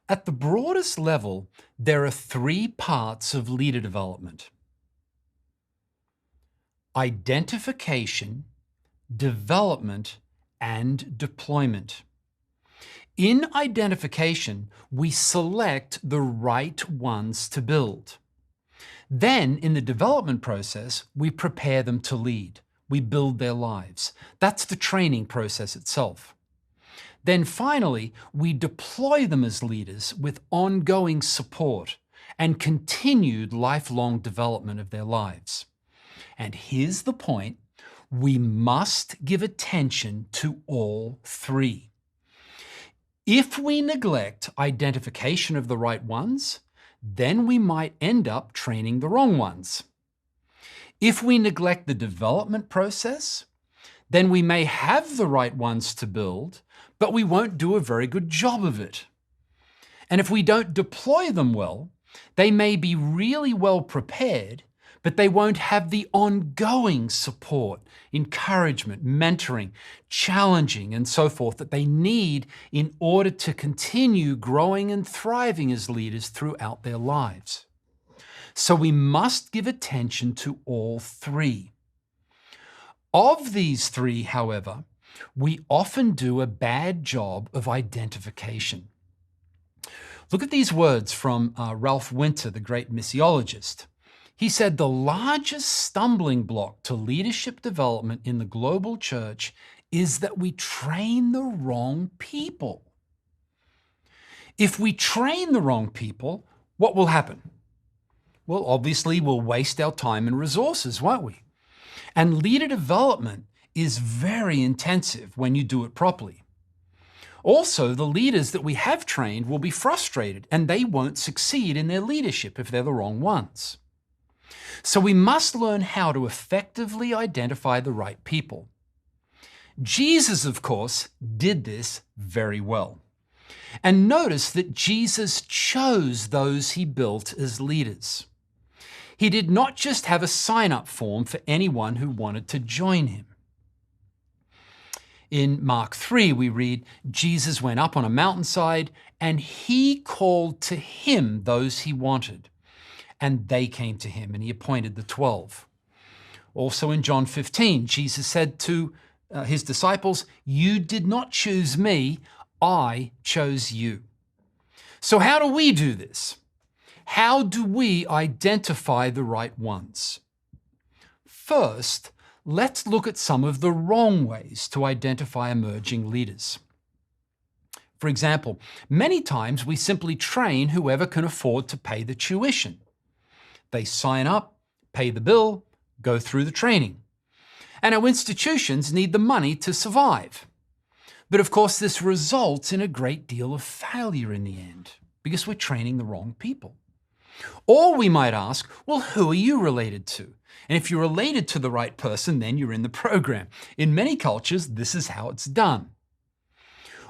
At the broadest level, there are three parts of leader development: identification, development, and deployment. In identification, we select the right ones to build. Then, in the development process, we prepare them to lead. We build their lives. That's the training process itself. Then finally, we deploy them as leaders with ongoing support and continued lifelong development of their lives. And here's the point: we must give attention to all three. If we neglect identification of the right ones, then we might end up training the wrong ones. If we neglect the development process, then we may have the right ones to build, but we won't do a very good job of it. And if we don't deploy them well, they may be really well prepared, but they won't have the ongoing support, encouragement, mentoring, challenging, and so forth that they need in order to continue growing and thriving as leaders throughout their lives. So we must give attention to all three. Of these three, however, we often do a bad job of identification. Look at these words from Ralph Winter, the great missiologist. He said the largest stumbling block to leadership development in the global church is that we train the wrong people. If we train the wrong people, what will happen? Well, obviously, we'll waste our time and resources, won't we? And leader development is very intensive when you do it properly. Also, the leaders that we have trained will be frustrated and they won't succeed in their leadership if they're the wrong ones. So we must learn how to effectively identify the right people. Jesus, of course, did this very well. And notice that Jesus chose those he built as leaders. He did not just have a sign-up form for anyone who wanted to join him. In Mark 3, we read, Jesus went up on a mountainside and he called to him those he wanted. And they came to him and he appointed the 12. Also in John 15, Jesus said to his disciples, "You did not choose me, I chose you." So how do we do this? How do we identify the right ones? First, let's look at some of the wrong ways to identify emerging leaders. For example, many times we simply train whoever can afford to pay the tuition. They sign up, pay the bill, go through the training. And our institutions need the money to survive. But of course, this results in a great deal of failure in the end because we're training the wrong people. Or we might ask, well, who are you related to? And if you're related to the right person, then you're in the program. In many cultures, this is how it's done.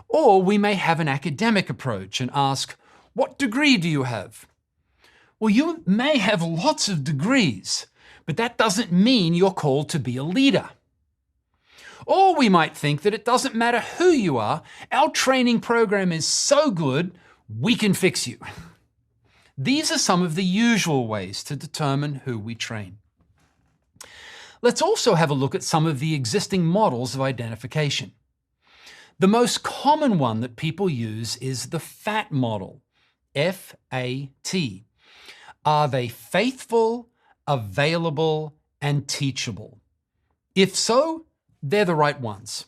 Or we may have an academic approach and ask, what degree do you have? Well, you may have lots of degrees, but that doesn't mean you're called to be a leader. Or we might think that it doesn't matter who you are, our training program is so good, we can fix you. These are some of the usual ways to determine who we train. Let's also have a look at some of the existing models of identification. The most common one that people use is the FAT model, F-A-T. Are they faithful, available, and teachable? If so, they're the right ones.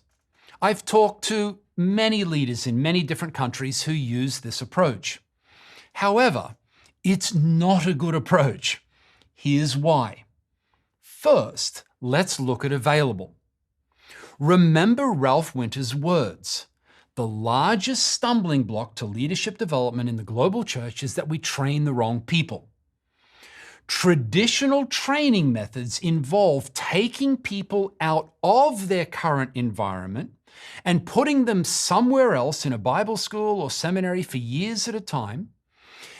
I've talked to many leaders in many different countries who use this approach. However, it's not a good approach. Here's why. First, let's look at available. Remember Ralph Winter's words. The largest stumbling block to leadership development in the global church is that we train the wrong people. Traditional training methods involve taking people out of their current environment and putting them somewhere else in a Bible school or seminary for years at a time.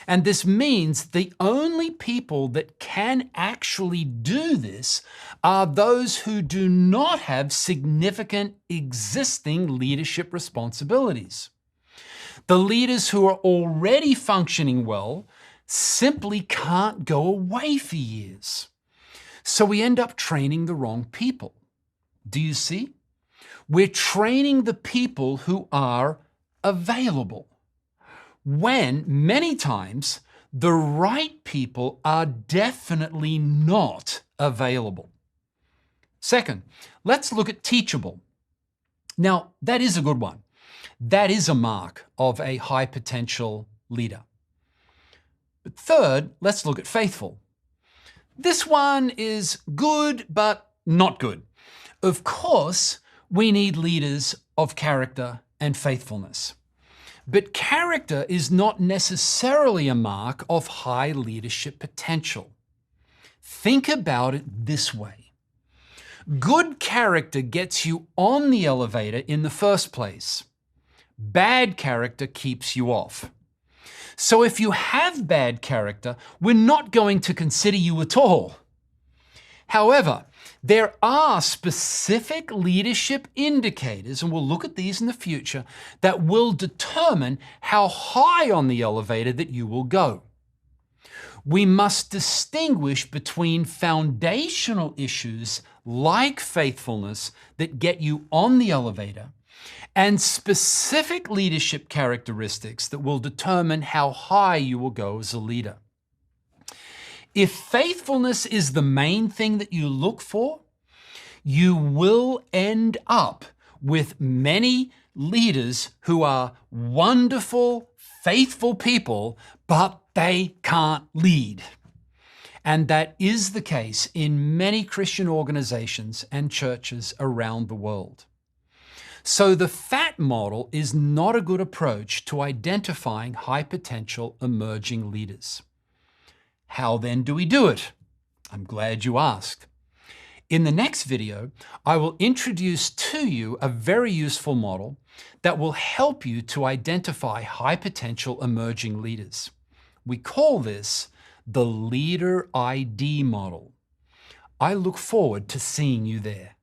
And this means the only people that can actually do this are those who do not have significant existing leadership responsibilities. The leaders who are already functioning well simply can't go away for years. So we end up training the wrong people. Do you see? We're training the people who are available, when many times the right people are definitely not available. Second, let's look at teachable. Now, that is a good one. That is a mark of a high potential leader. But third, let's look at faithful. This one is good, but not good. Of course, we need leaders of character and faithfulness. But character is not necessarily a mark of high leadership potential. Think about it this way. Good character gets you on the elevator in the first place. Bad character keeps you off. So if you have bad character, we're not going to consider you at all. However, there are specific leadership indicators, and we'll look at these in the future, that will determine how high on the elevator that you will go. We must distinguish between foundational issues like faithfulness that get you on the elevator and specific leadership characteristics that will determine how high you will go as a leader. If faithfulness is the main thing that you look for, you will end up with many leaders who are wonderful, faithful people, but they can't lead. And that is the case in many Christian organizations and churches around the world. So the FAT model is not a good approach to identifying high potential emerging leaders. How then do we do it? I'm glad you asked. In the next video, I will introduce to you a very useful model that will help you to identify high potential emerging leaders. We call this the Leader ID model. I look forward to seeing you there.